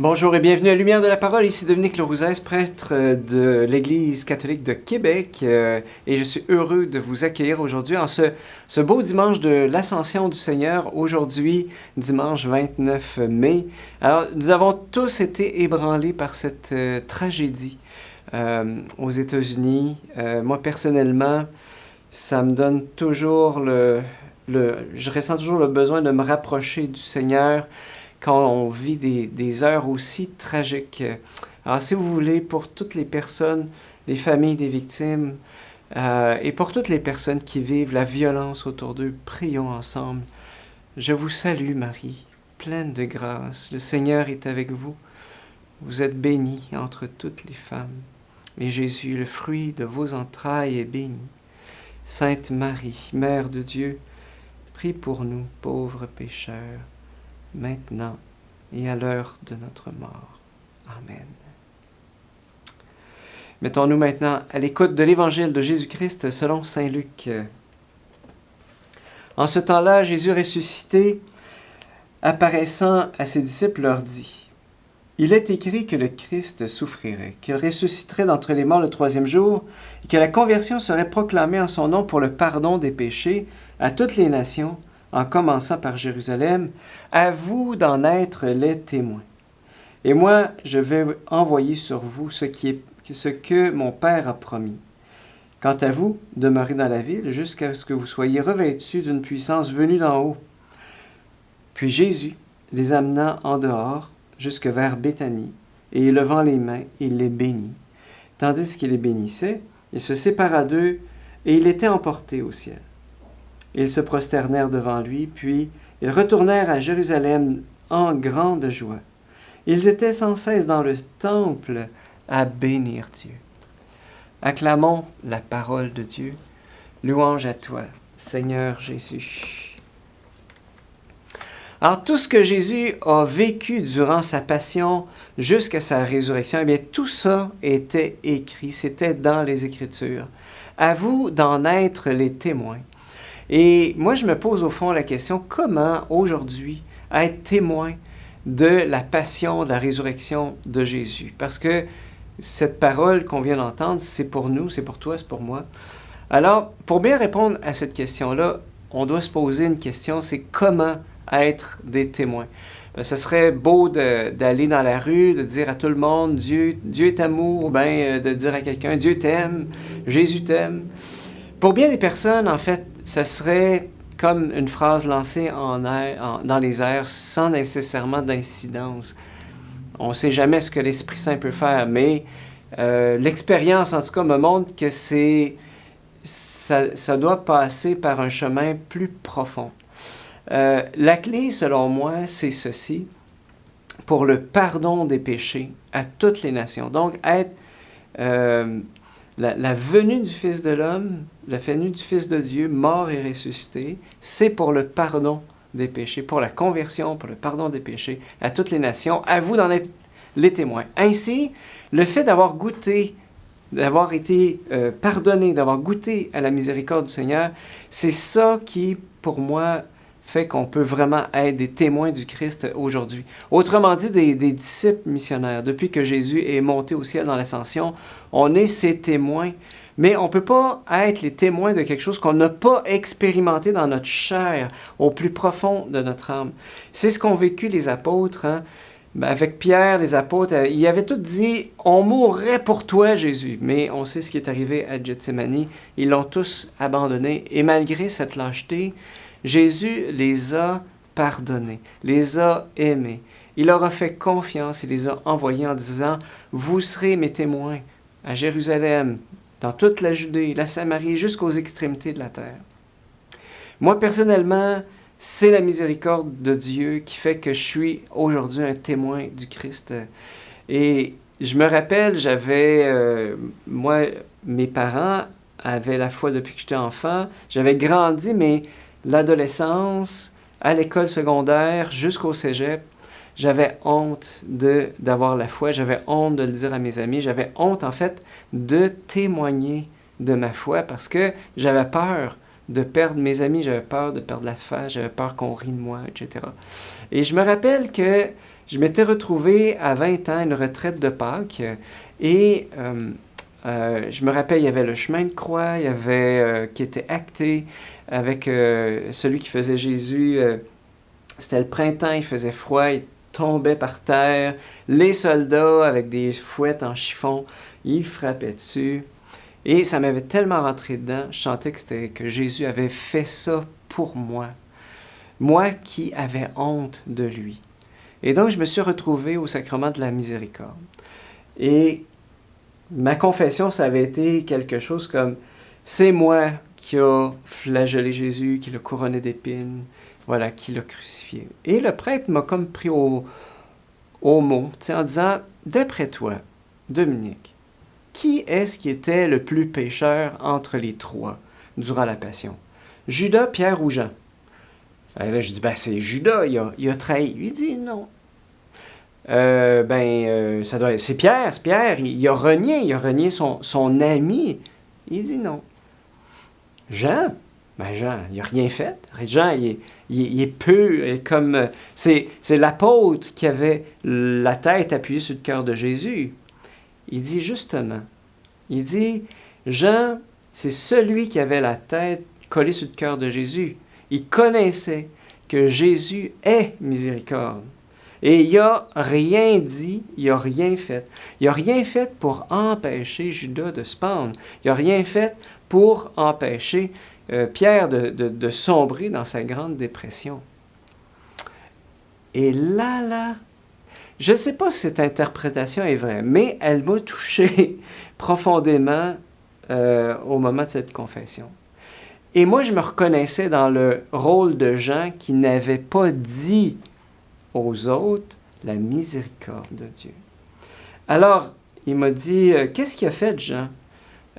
Bonjour et bienvenue à Lumière de la Parole, ici Dominique Lerouzès, prêtre de l'Église catholique de Québec et je suis heureux de vous accueillir aujourd'hui en ce beau dimanche de l'Ascension du Seigneur, aujourd'hui dimanche 29 mai. Alors nous avons tous été ébranlés par cette tragédie aux États-Unis. Moi personnellement, ça me donne toujours je ressens toujours le besoin de me rapprocher du Seigneur quand on vit des heures aussi tragiques. Alors, si vous voulez, pour toutes les personnes, les familles des victimes, et pour toutes les personnes qui vivent la violence autour d'eux, prions ensemble. Je vous salue, Marie, pleine de grâce. Le Seigneur est avec vous. Vous êtes bénie entre toutes les femmes. Et Jésus, le fruit de vos entrailles, est béni. Sainte Marie, Mère de Dieu, prie pour nous, pauvres pécheurs, maintenant et à l'heure de notre mort. Amen. Mettons-nous maintenant à l'écoute de l'Évangile de Jésus-Christ selon saint Luc. En ce temps-là, Jésus ressuscité, apparaissant à ses disciples, leur dit : « Il est écrit que le Christ souffrirait, qu'il ressusciterait d'entre les morts le troisième jour, et que la conversion serait proclamée en son nom pour le pardon des péchés à toutes les nations, en commençant par Jérusalem, à vous d'en être les témoins. Et moi, je vais envoyer sur vous ce que mon Père a promis. Quant à vous, demeurez dans la ville jusqu'à ce que vous soyez revêtus d'une puissance venue d'en haut. » Puis Jésus les amena en dehors, jusque vers Béthanie, et levant les mains, il les bénit. Tandis qu'il les bénissait, il se sépara d'eux, et il était emporté au ciel. Ils se prosternèrent devant lui, puis ils retournèrent à Jérusalem en grande joie. Ils étaient sans cesse dans le temple à bénir Dieu. Acclamons la parole de Dieu. Louange à toi, Seigneur Jésus. Alors, tout ce que Jésus a vécu durant sa passion jusqu'à sa résurrection, eh bien, tout ça était écrit, c'était dans les Écritures. À vous d'en être les témoins. Et moi, je me pose au fond la question, comment aujourd'hui être témoin de la passion, de la résurrection de Jésus? Parce que cette parole qu'on vient d'entendre, c'est pour nous, c'est pour toi, c'est pour moi. Alors, pour bien répondre à cette question-là, on doit se poser une question, c'est comment être des témoins? Ce serait beau d'aller dans la rue, de dire à tout le monde, Dieu est amour, ou bien de dire à quelqu'un, Dieu t'aime, Jésus t'aime. Pour bien des personnes, en fait, ça serait comme une phrase lancée dans les airs sans nécessairement d'incidence. On ne sait jamais ce que l'Esprit Saint peut faire, mais l'expérience, en tout cas, me montre que ça doit passer par un chemin plus profond. La clé, selon moi, c'est ceci, pour le pardon des péchés à toutes les nations. Donc, être la venue du Fils de l'homme, la venue du Fils de Dieu, mort et ressuscité, c'est pour le pardon des péchés, pour la conversion, pour le pardon des péchés à toutes les nations. À vous d'en être les témoins. Ainsi, le fait d'avoir goûté, d'avoir été pardonné, d'avoir goûté à la miséricorde du Seigneur, c'est ça qui, pour moi, fait qu'on peut vraiment être des témoins du Christ aujourd'hui. Autrement dit, des disciples missionnaires. Depuis que Jésus est monté au ciel dans l'ascension, on est ses témoins. Mais on ne peut pas être les témoins de quelque chose qu'on n'a pas expérimenté dans notre chair, au plus profond de notre âme. C'est ce qu'ont vécu les apôtres. Hein? Avec Pierre, les apôtres, ils avaient tous dit « On mourrait pour toi, Jésus ». Mais on sait ce qui est arrivé à Gethsémani. Ils l'ont tous abandonné. Et malgré cette lâcheté, Jésus les a pardonnés, les a aimés. Il leur a fait confiance, il les a envoyés en disant « Vous serez mes témoins à Jérusalem, dans toute la Judée, la Samarie, jusqu'aux extrémités de la terre. » Moi, personnellement, c'est la miséricorde de Dieu qui fait que je suis aujourd'hui un témoin du Christ. Et je me rappelle, moi, mes parents avaient la foi depuis que j'étais enfant. J'avais grandi, mais l'adolescence, à l'école secondaire, jusqu'au cégep, j'avais honte d'avoir la foi, j'avais honte de le dire à mes amis, j'avais honte, en fait, de témoigner de ma foi parce que j'avais peur de perdre mes amis, j'avais peur de perdre la face, j'avais peur qu'on rie de moi, etc. Et je me rappelle que je m'étais retrouvé à 20 ans à une retraite de Pâques et je me rappelle, il y avait le chemin de croix, il y avait qui était acté avec celui qui faisait Jésus. C'était le printemps, il faisait froid, il tombait par terre. Les soldats avec des fouettes en chiffon, ils frappaient dessus. Et ça m'avait tellement rentré dedans, je sentais que Jésus avait fait ça pour moi. Moi qui avais honte de lui. Et donc, je me suis retrouvé au sacrement de la miséricorde. Et ma confession, ça avait été quelque chose comme, c'est moi qui a flagellé Jésus, qui l'a couronné d'épines, voilà, qui l'a crucifié. Et le prêtre m'a comme pris au mot, en disant, d'après toi, Dominique, qui est-ce qui était le plus pécheur entre les trois durant la Passion? Judas, Pierre ou Jean? Et là, je dis, c'est Judas, il a trahi. Il dit, non. C'est Pierre, il a renié son ami. Il dit non. Jean, Jean, il n'a rien fait. Jean, il est peu, comme, c'est l'apôtre qui avait la tête appuyée sur le cœur de Jésus. Il dit justement, Jean, c'est celui qui avait la tête collée sur le cœur de Jésus. Il connaissait que Jésus est miséricorde. Et il n'a rien dit, il n'a rien fait. Il n'a rien fait pour empêcher Judas de se pendre. Il n'a rien fait pour empêcher Pierre de sombrer dans sa grande dépression. Et là, je ne sais pas si cette interprétation est vraie, mais elle m'a touché profondément au moment de cette confession. Et moi, je me reconnaissais dans le rôle de Jean qui n'avait pas dit aux autres la miséricorde de Dieu. Alors, il m'a dit, qu'est-ce qu'il a fait, Jean?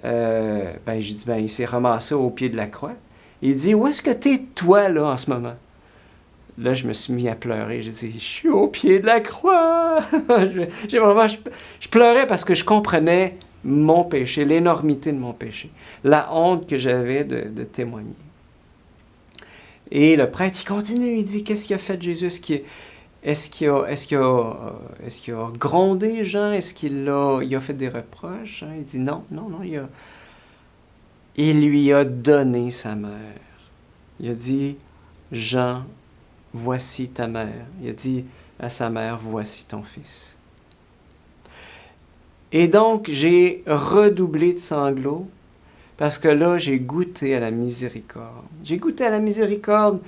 J'ai dit, il s'est ramassé au pied de la croix. Il dit, où est-ce que t'es, toi, là, en ce moment? Là, je me suis mis à pleurer. J'ai dit, je suis au pied de la croix. Je pleurais parce que je comprenais mon péché, l'énormité de mon péché, la honte que j'avais de témoigner. Et le prêtre, il continue, il dit, qu'est-ce qu'il a fait, Jésus? Est-ce qu'il a grondé Jean? Est-ce qu'il a fait des reproches? Il dit non, il lui a donné sa mère. Il a dit, Jean, voici ta mère. Il a dit à sa mère, voici ton fils. Et donc, j'ai redoublé de sanglots parce que là, j'ai goûté à la miséricorde. J'ai goûté à la miséricorde.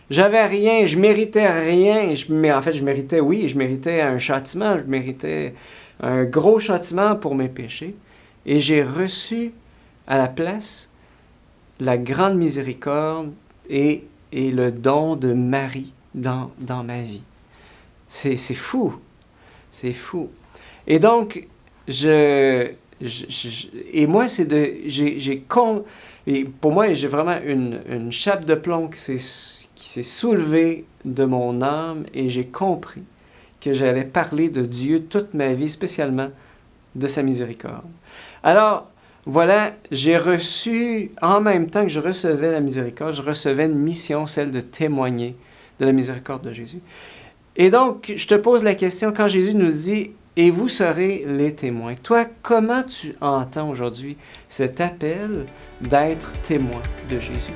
J'avais rien, je méritais rien. Je méritais un châtiment, je méritais un gros châtiment pour mes péchés. Et j'ai reçu à la place la grande miséricorde et le don de Marie dans ma vie. C'est fou. C'est fou. Et donc, pour moi, j'ai vraiment une chape de plomb qui s'est soulevée de mon âme et j'ai compris que j'allais parler de Dieu toute ma vie, spécialement de sa miséricorde. Alors, voilà, j'ai reçu, en même temps que je recevais la miséricorde, je recevais une mission, celle de témoigner de la miséricorde de Jésus. Et donc, je te pose la question, quand Jésus nous dit « Et vous serez les témoins », toi, comment tu entends aujourd'hui cet appel d'être témoin de Jésus?